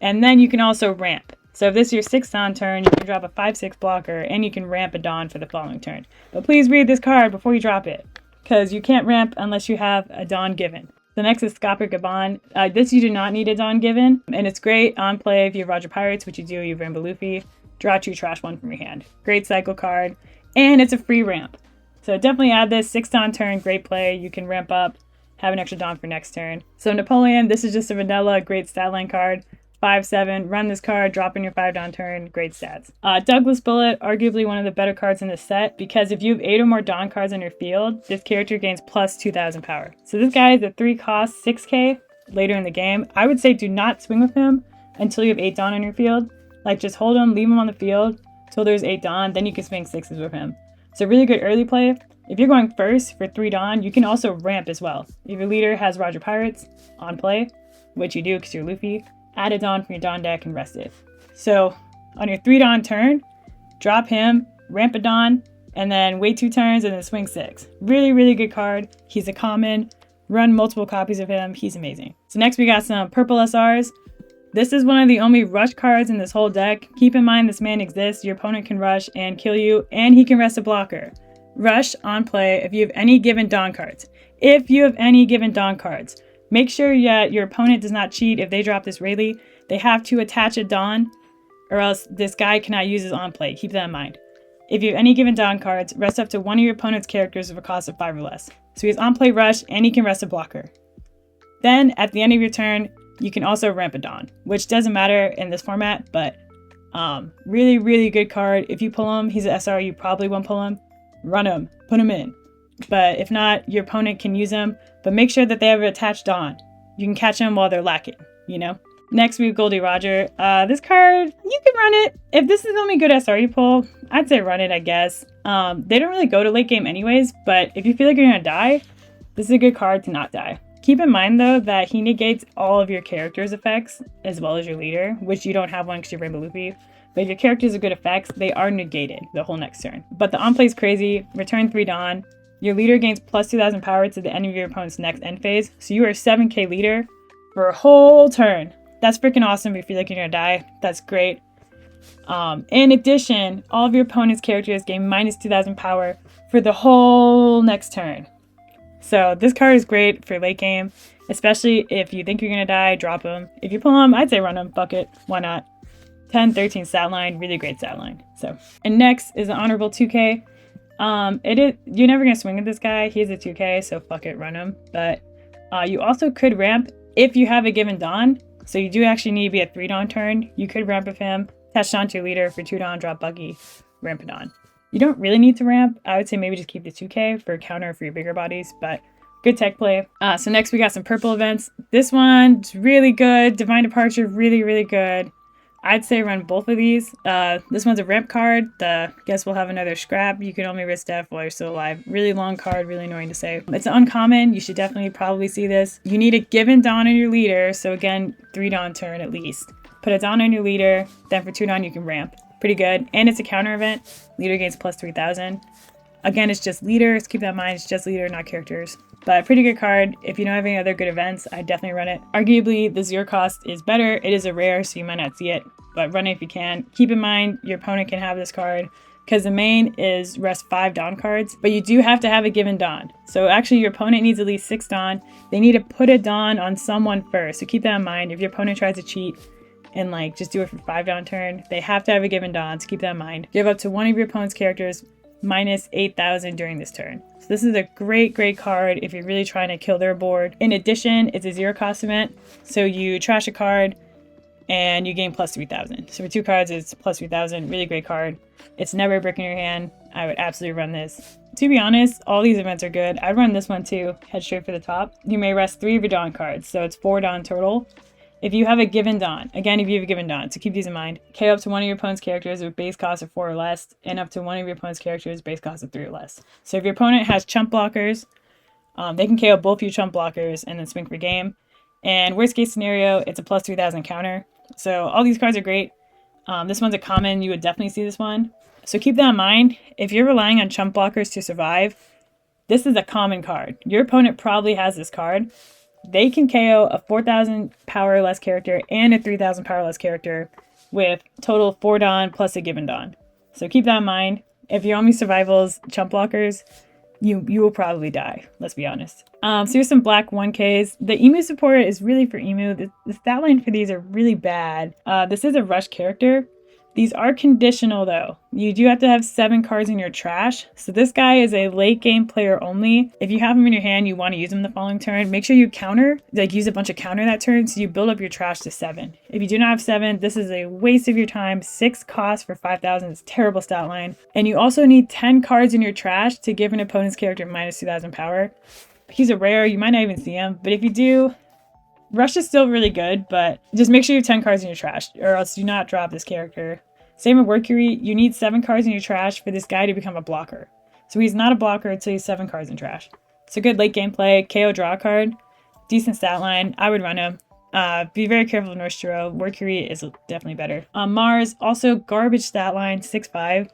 And then you can also ramp. So if this is your 6th Dawn turn, you can drop a 5/6 blocker, and you can ramp a Dawn for the following turn. But please read this card before you drop it, because you can't ramp unless you have a Dawn given. The next is Scopper Gabon. This you do not need a Dawn given, and it's great on play if you have Roger Pirates, which you do, you have Rambo Luffy. Draw 2, trash 1 from your hand. Great cycle card, and it's a free ramp. So definitely add this. 6 Dawn turn, great play. You can ramp up, have an extra Dawn for next turn. So Napoleon, this is just a vanilla, great stat line card. 5/7, run this card, drop in your 5 Dawn turn, great stats. Douglas Bullet, arguably one of the better cards in this set, because if you have 8 or more Dawn cards on your field, this character gains plus 2,000 power. So this guy is a 3 cost, 6k later in the game. I would say do not swing with him until you have 8 Dawn on your field. Like, just hold him, leave him on the field till there's 8 Dawn, then you can swing 6s with him. So really good early play. If you're going first for 3 Dawn, you can also ramp as well. If your leader has Roger Pirates on play, which you do because you're Luffy, add a Dawn from your Dawn deck and rest it. So on your 3 Dawn turn, drop him, ramp a Dawn, and then wait 2 turns and then swing 6. Really, really good card. He's a common. Run multiple copies of him. He's amazing. So next we got some purple SRs. This is one of the only rush cards in this whole deck. Keep in mind this man exists. Your opponent can rush and kill you, and he can rest a blocker. Rush on play if you have any given Dawn cards. If you have any given Dawn cards. Make sure that your opponent does not cheat if they drop this Rayleigh. They have to attach a Dawn, or else this guy cannot use his on play. Keep that in mind. If you have any given Dawn cards, rest up to one of your opponent's characters of a cost of 5 or less. So he has on play rush, and he can rest a blocker. Then, at the end of your turn, you can also ramp a Dawn, which doesn't matter in this format, but really, really good card. If you pull him, he's an SR, you probably won't pull him. Run him, put him in. But if not, your opponent can use them, but make sure that they have an attached Dawn. You can catch them while they're lacking, you know? Next, we have Goldie Roger. This card, you can run it. If this is the only good SR you pull, I'd say run it, I guess. They don't really go to late game anyways, but if you feel like you're gonna die, this is a good card to not die. Keep in mind, though, that he negates all of your character's effects, as well as your leader, which you don't have one because you're Rainbow Luffy. But if your characters have good effects, they are negated the whole next turn. But the on-play is crazy. Return 3 Dawn. Your leader gains plus 2,000 power to the end of your opponent's next end phase. So you are a 7k leader for a whole turn. That's freaking awesome if you feel like you're gonna die. That's great. In addition, all of your opponent's characters gain minus 2,000 power for the whole next turn. So this card is great for late game, especially if you think you're gonna die, drop him. If you pull him, I'd say run him, fuck it, why not? 10, 13 stat line, really great stat line. So, and next is an honorable 2k. You're never gonna swing with this guy. He's a 2k, so fuck it, run him. But you also could ramp if you have a given Dawn. So you do actually need to be a 3 Dawn turn. You could ramp with him, attach Dawn to your leader for 2 Dawn, drop Buggy, ramp it on. You don't really need to ramp. I would say maybe just keep the 2k for a counter for your bigger bodies, but good tech play. So next we got some purple events. This one's really good. Divine Departure, really, really good. I'd say run both of these. This one's a ramp card. Guess we'll have another scrap. You can only risk death while you're still alive. Really long card, really annoying to say. It's uncommon. You should definitely probably see this. You need a given Dawn on your leader. So again, 3 Dawn turn at least. Put a Dawn on your leader. Then for 2 Dawn, you can ramp. Pretty good. And it's a counter event. Leader gains plus 3,000. Again, it's just leaders. Keep that in mind. It's just leader, not characters. But pretty good card. If you don't have any other good events, I'd definitely run it. Arguably, the 0 cost is better. It is a rare, so you might not see it. But run it if you can. Keep in mind, your opponent can have this card. because the main is rest 5 Dawn cards, but you do have to have a given Dawn. So actually your opponent needs at least 6 Dawn. They need to put a Dawn on someone first. So keep that in mind. If your opponent tries to cheat and like just do it for 5 Dawn turn, they have to have a given Dawn. So keep that in mind. Give up to one of your opponent's characters minus 8,000 during this turn. So this is a great card if you're really trying to kill their board. In addition, it's a 0 cost event. So you trash a card and you gain plus 3,000. So for 2 cards, it's plus 3,000. Really great card. It's never a brick in your hand. I would absolutely run this. To be honest, all these events are good. I'd run this one too. Head straight for the top. You may rest 3 of your Dawn cards. So it's 4 Dawn total. If you have a given Dawn, again, if you have a given Dawn, so keep these in mind. KO up to one of your opponent's characters with base cost of 4 or less, and up to one of your opponent's characters base cost of 3 or less. So if your opponent has chump blockers, they can KO both your chump blockers and then swing for game. And worst case scenario, it's a plus 3,000 counter. So all these cards are great. This one's a common. You would definitely see this one. So keep that in mind. If you're relying on chump blockers to survive, this is a common card. Your opponent probably has this card. They can KO a 4,000 power or less character and a 3,000 power or less character with total 4 Dawn plus a given Dawn. So keep that in mind. If your only survivals chump blockers, you will probably die, let's be honest. So here's some black 1Ks. The Emu support is really for Emu. The stat line for these are really bad. This is a rush character. These are conditional though. You do have to have 7 cards in your trash. So this guy is a late game player only. If you have him in your hand, you want to use him the following turn. Make sure you counter, like use a bunch of counter that turn so you build up your trash to 7. If you do not have 7, this is a waste of your time. 6 cost for 5,000 is a terrible stat line. And you also need 10 cards in your trash to give an opponent's character minus 2,000 power. He's a rare, you might not even see him, but if you do, rush is still really good, but just make sure you have 10 cards in your trash or else do not drop this character. Same with Mercury, you need 7 cards in your trash for this guy to become a blocker. So he's not a blocker until he's 7 cards in trash. So good late game play, KO draw card, decent stat line, I would run him. Be very careful of Norshiro. Mercury is definitely better. Mars, also garbage stat line, 6-5.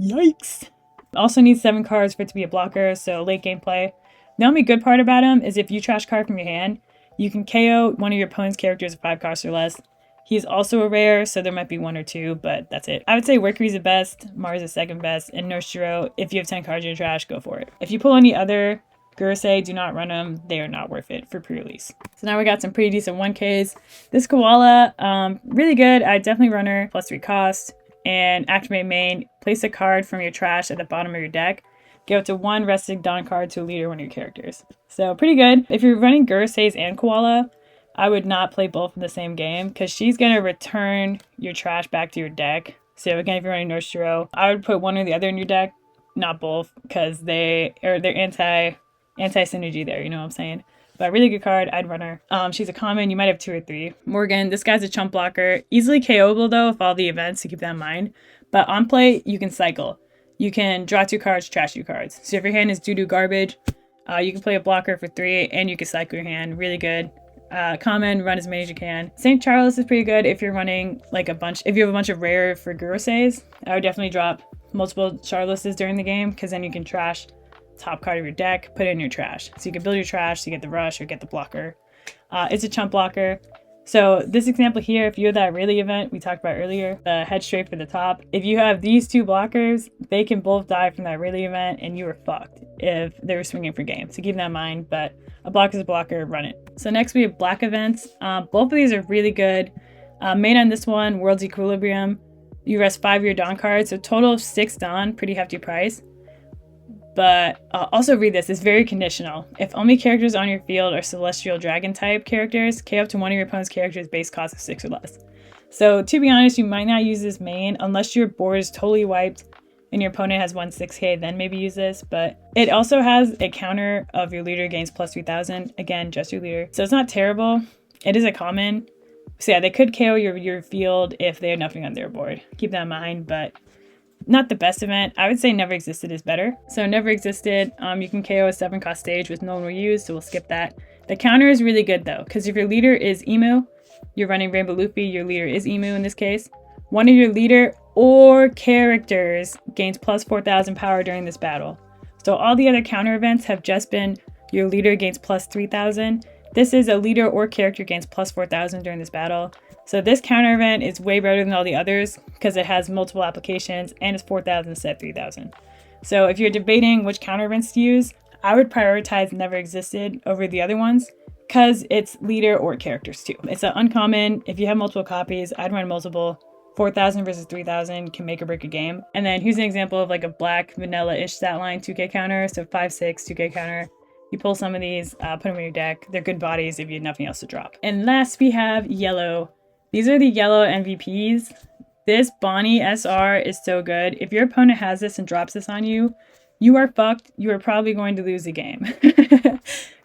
Yikes. Also needs 7 cards for it to be a blocker, so late game play. The only good part about him is if you trash card from your hand, you can KO one of your opponent's characters of 5 costs or less. He's also a rare, so there might be 1 or 2, but that's it. I would say Mercury's the best, Mars is second best, and Norshiro, if you have 10 cards in your trash, go for it. If you pull any other Gurusei, do not run them. They are not worth it for pre-release. So now we got some pretty decent 1Ks. This Koala, really good. I definitely run her, plus 3 cost. And activate main, place a card from your trash at the bottom of your deck. Give up to 1 rested Dawn card to a leader one of your characters. So pretty good. If you're running Guruseis and Koala, I would not play both in the same game because she's going to return your trash back to your deck. So again, if you're running Norshiro, I would put one or the other in your deck, not both, because they're anti-synergy there, you know what I'm saying? But really good card, I'd run her. She's a common, you might have 2 or 3. Morgan, this guy's a chump blocker. Easily KO'able though with all the events, so keep that in mind. But on play, you can cycle. You can draw 2 cards, trash 2 cards. So if your hand is doo-doo garbage, you can play a blocker for 3 and you can cycle your hand, really good. Common, run as many as you can. St. Charles is pretty good if you're running like if you have a bunch of rare for Guruseis. I would definitely drop multiple Charles's during the game because then you can trash top card of your deck, put it in your trash. So you can build your trash to get the rush or get the blocker. It's a chump blocker. So this example here, if you have that Rayleigh event we talked about earlier, the head straight for the top, if you have these 2 blockers, they can both die from that Rayleigh event and you were fucked if they were swinging for game. So keep that in mind, but a blocker is a blocker, run it. So next we have black events. Both of these are really good. Main on this one, World's Equilibrium. You rest 5 of your Dawn cards, so total of 6 Dawn, pretty hefty price. But also read this, it's very conditional. If only characters on your field are Celestial Dragon type characters, KO up to one of your opponent's characters base cost of 6 or less. So to be honest, you might not use this main unless your board is totally wiped and your opponent has 1 6K, then maybe use this. But it also has a counter of your leader gains plus 3,000. Again, just your leader. So it's not terrible. It is a common. So yeah, they could KO your field if they have nothing on their board. Keep that in mind, but not the best event. I would say Never Existed is better. So Never Existed, you can KO a 7 cost stage with no one will use, so we'll skip that. The counter is really good though, because if your leader is Emu, you're running Rainbow Luffy, your leader is Emu in this case. One of your leader or characters gains plus 4,000 power during this battle. So all the other counter events have just been your leader gains plus 3,000. This is a leader or character gains plus 4,000 during this battle. So this counter event is way better than all the others because it has multiple applications and it's 4,000 instead of 3,000. So if you're debating which counter events to use, I would prioritize Never Existed over the other ones because it's leader or characters too. It's an uncommon. If you have multiple copies, I'd run multiple. 4,000 versus 3,000 can make or break a game. And then here's an example of like a black vanilla-ish stat line 2k counter. So 5/6 2k counter. You pull some of these, put them in your deck. They're good bodies if you have nothing else to drop. And last we have yellow. These are the yellow MVPs. This Bonnie SR is so good. If your opponent has this and drops this on you, you are fucked. You are probably going to lose the game.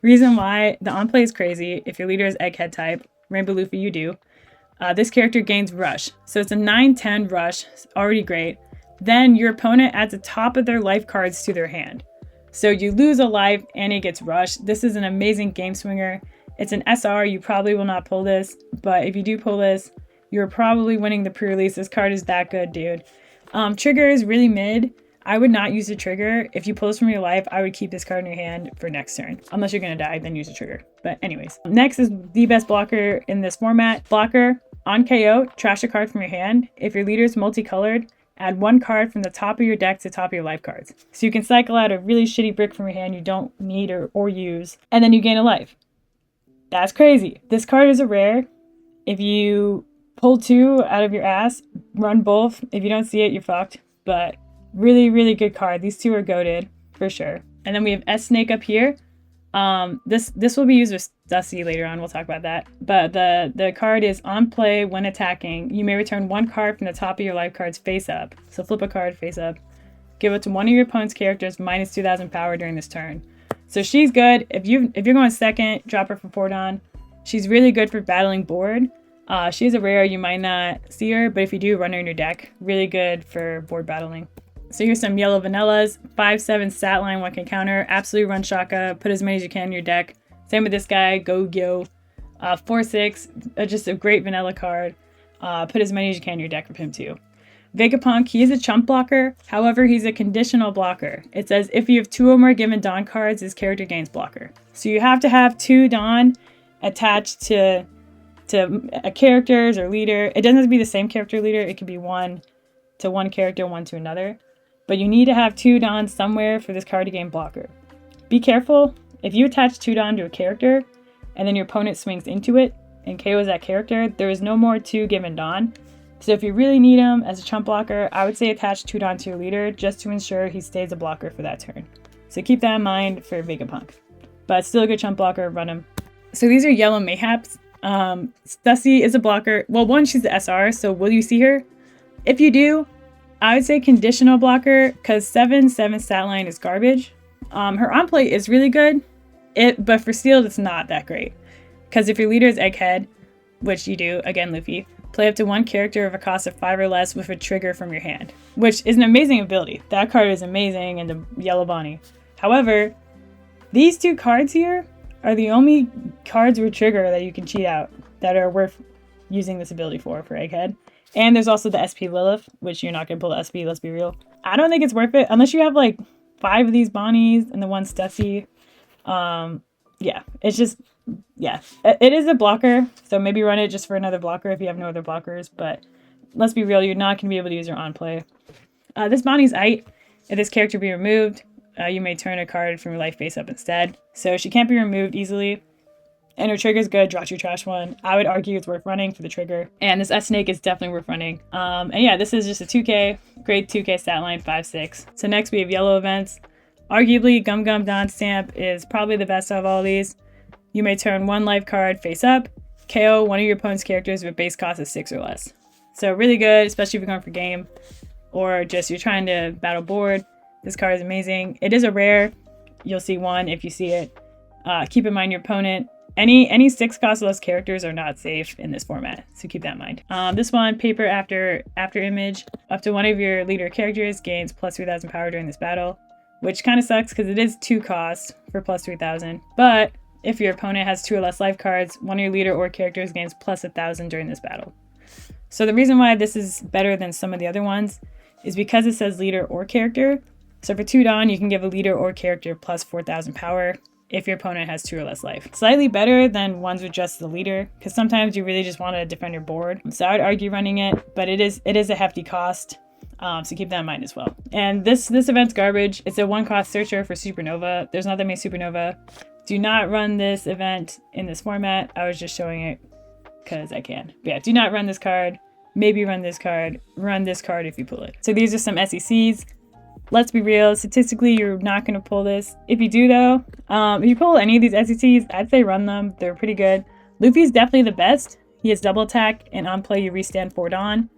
Reason why, the on-play is crazy. If your leader is Egghead type, Rainbow Luffy, you do. This character gains Rush. So it's a 9/10 Rush, already great. Then your opponent adds the top of their life cards to their hand. So you lose a life and it gets rushed. This is an amazing game swinger. It's an SR, you probably will not pull this, but if you do pull this, you're probably winning the pre-release. This card is that good, dude. Trigger is really mid. I would not use the trigger. If you pull this from your life, I would keep this card in your hand for next turn. Unless you're gonna die, then use the trigger. But anyways, next is the best blocker in this format. Blocker, on KO, trash a card from your hand. If your leader is multicolored, add one card from the top of your deck to the top of your life cards. So you can cycle out a really shitty brick from your hand you don't need or use, and then you gain a life. That's crazy. This card is a rare. If you pull 2 out of your ass, run both. If you don't see it, you're fucked. But really, really good card. These 2 are goated for sure. And then we have S-Snake up here. This will be used with Stussy later on. We'll talk about that. But the card is on play when attacking. You may return one card from the top of your life cards face up. So flip a card face up. Give it to one of your opponent's characters minus 2,000 power during this turn. So she's good. If you're going second, drop her for 4 Dawn. She's really good for battling board. She's a rare. You might not see her, but if you do, run her in your deck. Really good for board battling. So here's some yellow vanillas. 5/7 stat line, 1 can counter. Absolutely run Shaka. Put as many as you can in your deck. Same with this guy, Go Gyo. 4/6, just a great vanilla card. Put as many as you can in your deck with him too. Vegapunk, he is a chump blocker. However, he's a conditional blocker. It says if you have 2 or more given Dawn cards, this character gains blocker. So you have to have 2 Dawn attached to a character's or leader. It doesn't have to be the same character leader. It could be one to one character, one to another. But you need to have 2 Dawns somewhere for this card to gain blocker. Be careful. If you attach 2 Dawn to a character, and then your opponent swings into it and KOs that character, there is no more 2 given Dawn. So if you really need him as a chump blocker, I would say attach 2 Dawn to your leader just to ensure he stays a blocker for that turn. So keep that in mind for Vegapunk. But still a good chump blocker, run him. So these are yellow Mayhaps. Stussy is a blocker. Well, one, she's the SR, so will you see her? If you do, I would say conditional blocker, because 7/7 stat line is garbage. Her on play is really good, but for sealed, it's not that great. Because if your leader is Egghead, which you do, again, Luffy, play up to 1 character of a cost of 5 or less with a trigger from your hand, which is an amazing ability. That card is amazing in the yellow Bonnie. However, these 2 cards here are the only cards with trigger that you can cheat out that are worth using this ability for Egghead. And there's also the SP Lilith, which you're not going to pull the SP, let's be real. I don't think it's worth it unless you have like 5 of these Bonnies and the one Stussy. Yeah, it's just, yeah. It is a blocker, so maybe run it just for another blocker if you have no other blockers. But let's be real, you're not going to be able to use her on play. This Bonnie's Ite. If this character be removed, you may turn a card from your life face up instead. So she can't be removed easily. And her trigger's good, draw your trash one. I would argue it's worth running for the trigger. And this S-Snake is definitely worth running. And yeah, this is just a 2k, great 2k stat line, 5/6. So next we have yellow events. Arguably, Gum Gum Dawn Stamp is probably the best of all these. You may turn 1 life card face up, KO one of your opponent's characters with base cost of 6 or less. So really good, especially if you're going for game, or just you're trying to battle board. This card is amazing. It is a rare. You'll see 1 if you see it. Keep in mind your opponent. Any 6 cost or less characters are not safe in this format, so keep that in mind. This one, paper after image. Up to 1 of your leader characters gains plus 3,000 power during this battle, which kind of sucks because it is 2 cost for plus 3,000. But if your opponent has 2 or less life cards, 1 of your leader or characters gains plus 1,000 during this battle. So the reason why this is better than some of the other ones is because it says leader or character. So for 2 Dawn, you can give a leader or character plus 4,000 power. if your opponent has 2 or less life. Slightly better than ones with just the leader, because sometimes you really just want to defend your board. So I'd argue running it, but it is a hefty cost. So keep that in mind as well. And this event's garbage. It's a 1-cost searcher for Supernova. There's not that many Supernova. Do not run this event in this format. I was just showing it because I can. But yeah, do not run this card. Maybe run this card. Run this card if you pull it. So these are some SECs. Let's be real. Statistically, you're not going to pull this. If you do, though, if you pull any of these SECs, I'd say run them. They're pretty good. Luffy's definitely the best. He has double attack, and on play, you restand 4 Dawn.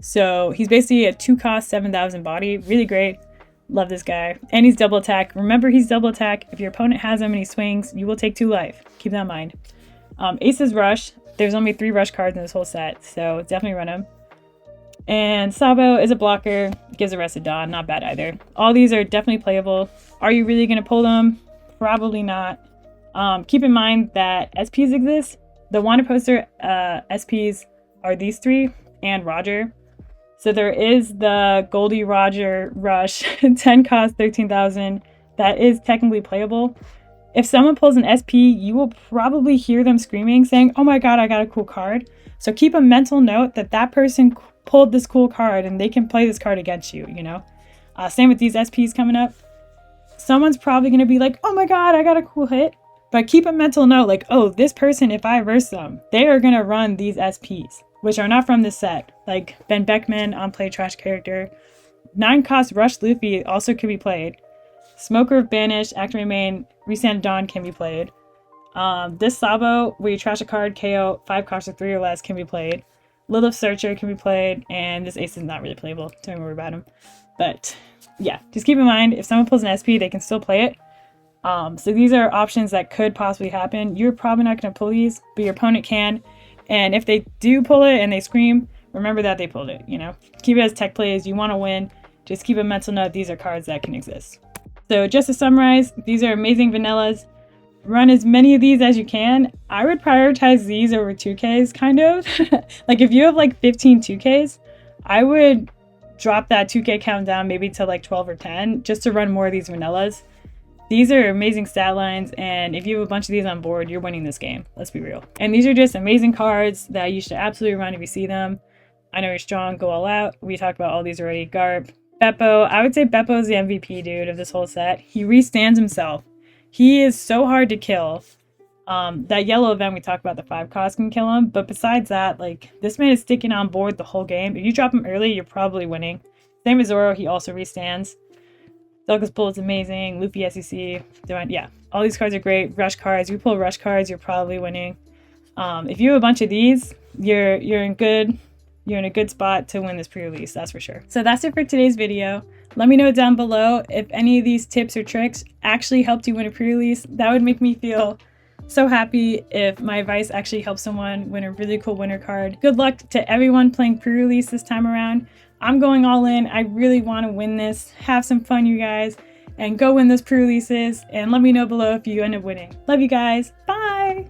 So he's basically a 2-cost 7,000 body. Really great. Love this guy. And he's double attack. Remember, he's double attack. If your opponent has him and he swings, you will take 2 life. Keep that in mind. Ace's Rush. There's only 3 rush cards in this whole set, so definitely run him. And Sabo is a blocker. Gives Arrested Dawn. Not bad either. All these are definitely playable. Are you really going to pull them? Probably not. Keep in mind that SPs exist. The wanted poster SPs are these 3 and Roger. So there is the Goldie Roger Rush, 10 cost, 13,000. That is technically playable. If someone pulls an SP, you will probably hear them screaming, saying, oh my god, I got a cool card. So keep a mental note that that person pulled this cool card and they can play this card against you, you know? Same with these SPs coming up. Someone's probably going to be like, oh my god, I got a cool hit. But keep a mental note like, oh, this person, if I verse them, they are going to run these SPs, which are not from this set. Like Ben Beckman, on play trash character. 9-cost Rush Luffy also can be played. Smoker of Banish, Active Remain, Restand Dawn can be played. This Sabo, where you trash a card, KO, 5 costs or 3 or less, can be played. Lilith Searcher can be played, and this ace is not really playable. Don't worry about him. But yeah, just keep in mind, if someone pulls an SP, they can still play it. So these are options that could possibly happen. You're probably not going to pull these, but your opponent can. And if they do pull it and they scream, remember that they pulled it, you know? Keep it as tech plays. You want to win. Just keep a mental note. These are cards that can exist. So just to summarize, these are amazing vanillas. Run as many of these as you can. I would prioritize these over 2Ks, kind of. Like if you have like 15 2Ks, I would drop that 2K count down maybe to like 12 or 10 just to run more of these vanillas. These are amazing stat lines, and if you have a bunch of these on board, you're winning this game. Let's be real. And these are just amazing cards that you should absolutely run if you see them. I know you're strong, go all out. We talked about all these already. Garp, Beppo. I would say Beppo is the MVP, dude, of this whole set. He restands himself. He is so hard to kill. That yellow event we talked about, the 5 cost can kill him. But besides that, like, this man is sticking on board the whole game. If you drop him early, you're probably winning. Same as Zoro, he also restands. Douglas Pull is amazing. Luffy SEC. Yeah, all these cards are great. Rush cards. If you pull rush cards, you're probably winning. If you have a bunch of these, you're in a good spot to win this pre-release, that's for sure. So that's it for today's video. Let me know down below if any of these tips or tricks actually helped you win a pre-release. That would make me feel so happy if my advice actually helps someone win a really cool winner card. Good luck to everyone playing pre-release this time around. I'm going all in. I really want to win this. Have some fun, you guys, and go win those pre-releases, and let me know below if you end up winning. Love you guys. Bye.